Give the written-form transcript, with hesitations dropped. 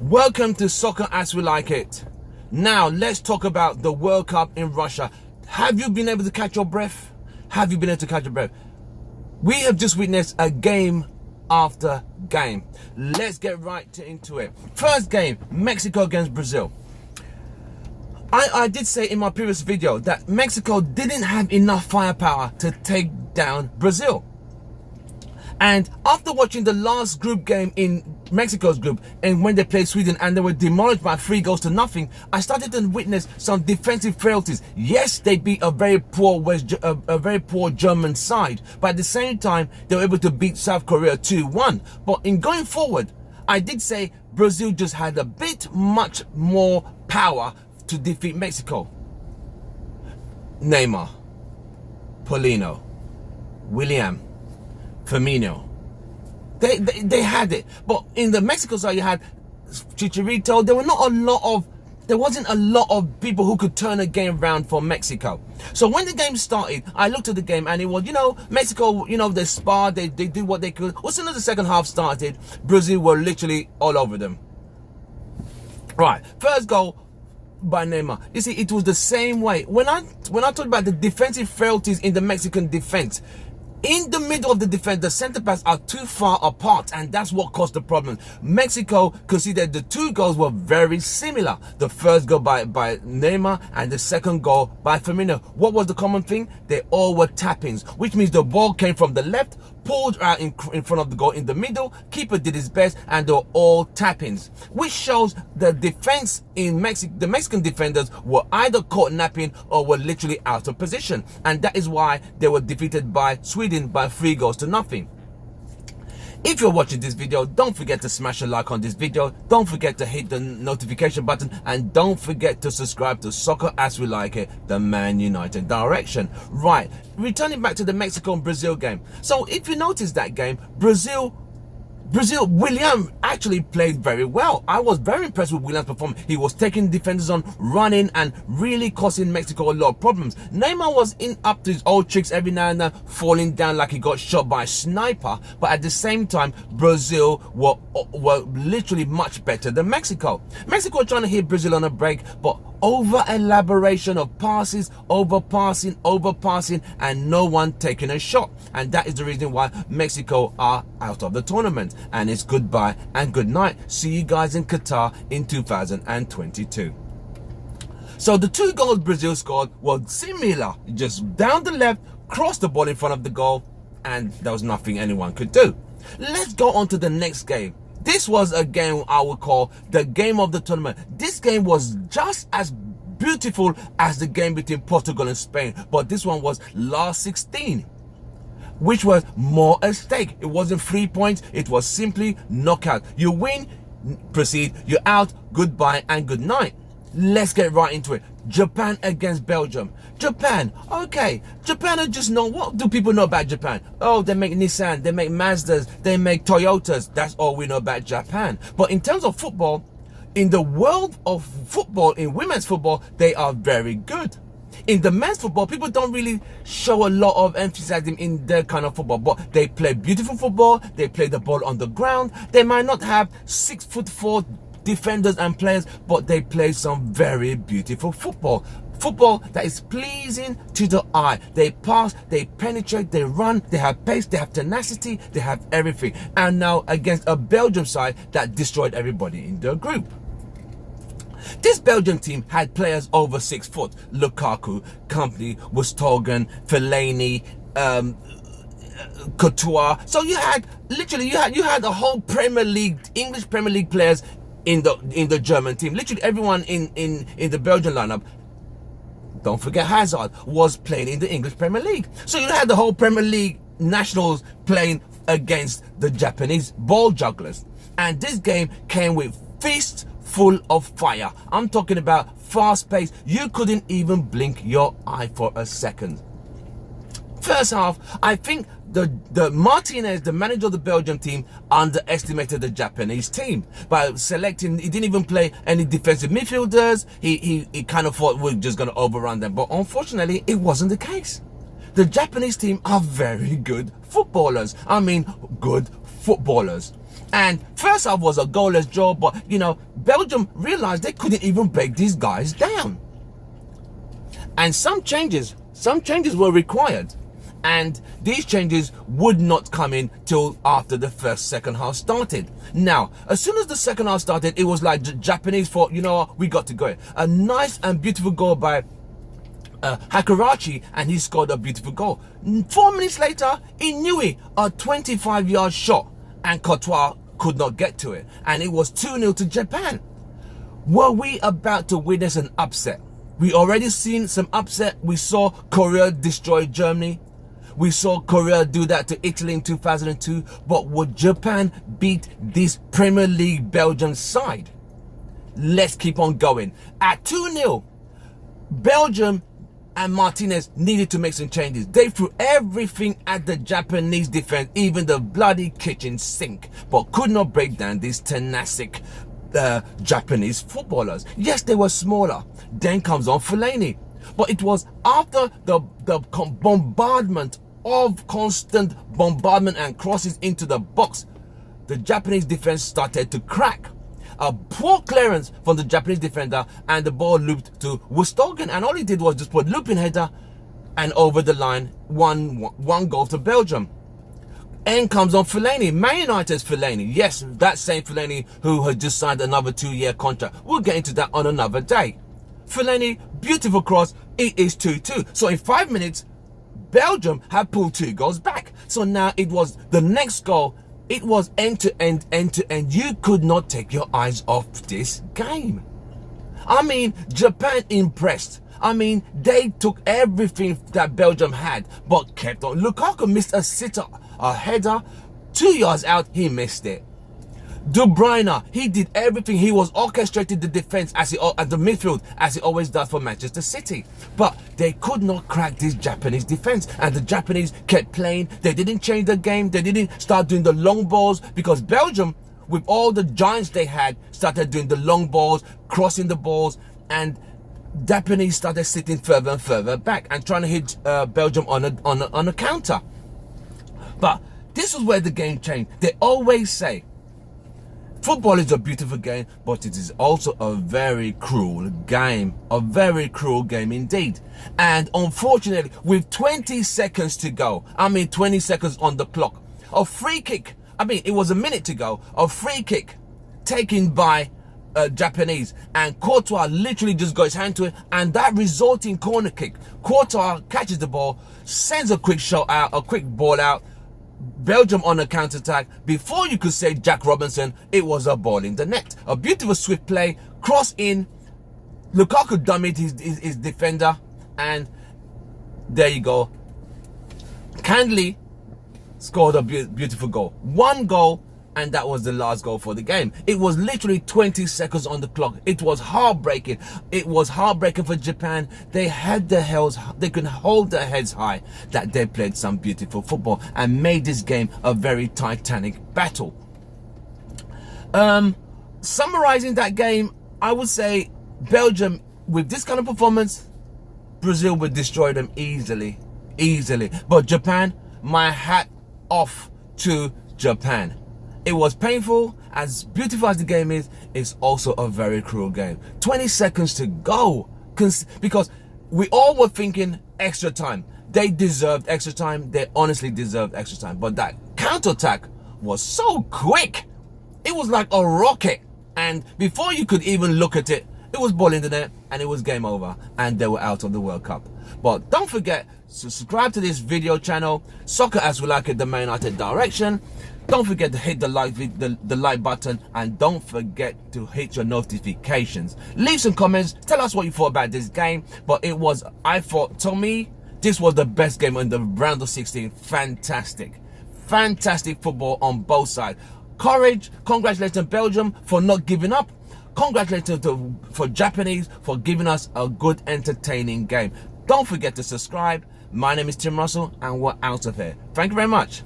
Welcome to Soccer As We Like It. Now, let's talk about the World Cup in Russia. Have you been able to catch your breath? Have you been able to catch your breath? We have just witnessed a game after game. Let's get right into it. First game, Mexico against Brazil. I did say in my previous video that Mexico didn't have enough firepower to take down Brazil. And after watching the last group game in Mexico's group, and when they played Sweden and they were demolished by 3-0, I started to witness some defensive frailties. Yes, they beat a very poor German side, but at the same time they were able to beat South Korea 2-1. But in going forward, I did say Brazil just had a bit much more power to defeat Mexico. Neymar, Paulino, William, Firmino. They had it. But in the Mexico side, you had Chicharito. There wasn't a lot of people who could turn a game around for Mexico. So when the game started, I looked at the game and it was, Mexico, they sparred, they did what they could. As soon as the second half started, Brazil were literally all over them. Right, first goal by Neymar. You see, it was the same way. When I talked about the defensive frailties in the Mexican defense, in the middle of the defense, the center backs are too far apart, and that's what caused the problem. Mexico considered the two goals were very similar. The first goal by Neymar and the second goal by Firmino. What was the common thing? They all were tap-ins, which means the ball came from the left, pulled out in front of the goal in the middle, keeper did his best, and they were all tap-ins, which shows the defense in Mexico. The Mexican defenders were either caught napping or were literally out of position, and that is why they were defeated by Sweden by 3-0. If you're watching this video, don't forget to smash a like on this video, don't forget to hit the notification button, and don't forget to subscribe to Soccer As We Like It, the Man United direction. Right, returning back to the Mexico and Brazil game. So if you notice that game, Brazil, William actually played very well. I was very impressed with William's performance. He was taking defenders on, running, and really causing Mexico a lot of problems. Neymar was up to his old tricks every now and then, falling down like he got shot by a sniper. But at the same time, Brazil were literally much better than Mexico. Mexico were trying to hit Brazil on a break, but over elaboration of passes, overpassing, and no one taking a shot. And that is the reason why Mexico are out of the tournament. And it's goodbye and good night. See you guys in Qatar in 2022. So the two goals Brazil scored were similar. Just down the left, crossed the ball in front of the goal, and there was nothing anyone could do. Let's go on to the next game. This was a game I would call the game of the tournament. This game was just as beautiful as the game between Portugal and Spain, but this one was last 16, which was more at stake. It wasn't 3 points, it was simply knockout. You win, proceed, you're out, goodbye and good night. Let's get right into it. Japan against Belgium. Japan, okay. Japan, what do people know about Japan? Oh, they make Nissan, they make Mazdas, they make Toyotas. That's all we know about Japan. But in terms of football, in the world of football, in women's football, they are very good. In the men's football, people don't really show a lot of enthusiasm in their kind of football, but they play beautiful football, they play the ball on the ground. They might not have 6'4" defenders and players, but they play some very beautiful football. Football that is pleasing to the eye. They pass, they penetrate, they run, they have pace, they have tenacity, they have everything. And now against a Belgium side that destroyed everybody in their group. This Belgian team had players over 6 foot. Lukaku, Company, Vertonghen, Fellaini, Couture. So you had a whole Premier League, English Premier League players in the German team. Literally everyone in the Belgian lineup, don't forget Hazard, was playing in the English Premier League. So you had the whole Premier League nationals playing against the Japanese ball jugglers. And this game came with fists full of fire. I'm talking about fast pace. You couldn't even blink your eye for a second. First half, I think the Martinez, the manager of the Belgium team, underestimated the Japanese team by selecting. He didn't even play any defensive midfielders. He kind of thought we're just going to overrun them, but unfortunately it wasn't the case. The Japanese team are very good footballers. I mean, good footballers. And first half was a goalless draw, but you know, Belgium realized they couldn't even break these guys down. And some changes were required. And these changes would not come in till after the second half started. Now, as soon as the second half started, it was like the Japanese thought, you know what, we got to go. A nice and beautiful goal by Hakarachi, and he scored a beautiful goal. 4 minutes later, Inui, a 25-yard shot, and Courtois could not get to it. And it was 2-0 to Japan. Were we about to witness an upset? We already seen some upset. We saw Korea destroy Germany. We saw Korea do that to Italy in 2002. But would Japan beat this Premier League Belgian side? Let's keep on going. At 2-0, Belgium and Martinez needed to make some changes. They threw everything at the Japanese defense, even the bloody kitchen sink, but could not break down these tenacious Japanese footballers. Yes, they were smaller. Then comes on Fellaini. But it was after the constant bombardment and crosses into the box, the Japanese defense started to crack. A poor clearance from the Japanese defender, and the ball looped to Wostogen, and all he did was just put looping header and over the line. One goal to Belgium. And comes on Fellaini, Man United's Fellaini. Yes, that same Fellaini who had just signed another 2-year contract. We'll get into that on another day. Fellaini, beautiful cross. It is 2-2. So in 5 minutes, Belgium had pulled 2 goals back. So now it was the next goal. It was end to end. You could not take your eyes off this game. I mean, Japan impressed. I mean, they took everything that Belgium had, but kept on. Lukaku missed a sitter, a header. 2 yards out, he missed it. De Bruyne, he did everything. He was orchestrating the defense at the midfield, as he always does for Manchester City. But they could not crack this Japanese defense, and the Japanese kept playing. They didn't change the game. They didn't start doing the long balls, because Belgium, with all the giants they had, started doing the long balls, crossing the balls, and Japanese started sitting further and further back and trying to hit Belgium on a counter. But this is where the game changed. They always say, football is a beautiful game, but it is also a very cruel game. A very cruel game indeed. And unfortunately, with 20 seconds to go, 20 seconds on the clock, a free kick, it was a minute to go, a free kick taken by Japanese, and Courtois literally just got his hand to it, and that resulting corner kick, Courtois catches the ball, sends a quick shot out, a quick ball out, Belgium on a counter-attack. Before you could say Jack Robinson, it was a ball in the net. A beautiful swift play, cross in, Lukaku dummied his defender, and there you go. Candley scored a beautiful goal. One goal, and that was the last goal for the game. It was literally 20 seconds on the clock. It was heartbreaking. It was heartbreaking for Japan. They could hold their heads high that they played some beautiful football and made this game a very titanic battle. Summarizing that game, I would say Belgium, with this kind of performance, Brazil would destroy them easily. But Japan, my hat off to Japan. It was painful. As beautiful as the game is, it's also a very cruel game. 20 seconds to go, because we all were thinking extra time. They deserved extra time. They honestly deserved extra time. But that counterattack was so quick. It was like a rocket. And before you could even look at it, it was ball in the net, and it was game over, and they were out of the World Cup. But don't forget to subscribe to this video channel, Soccer As We Like It, the Man United Direction. Don't forget to hit the like button, and don't forget to hit your notifications. Leave some comments. Tell us what you thought about this game. But to me, this was the best game in the round of 16. Fantastic football on both sides. Courage. Congratulations Belgium for not giving up. Congratulations for Japanese for giving us a good, entertaining game. Don't forget to subscribe. My name is Tim Russell, and we're out of here. Thank you very much.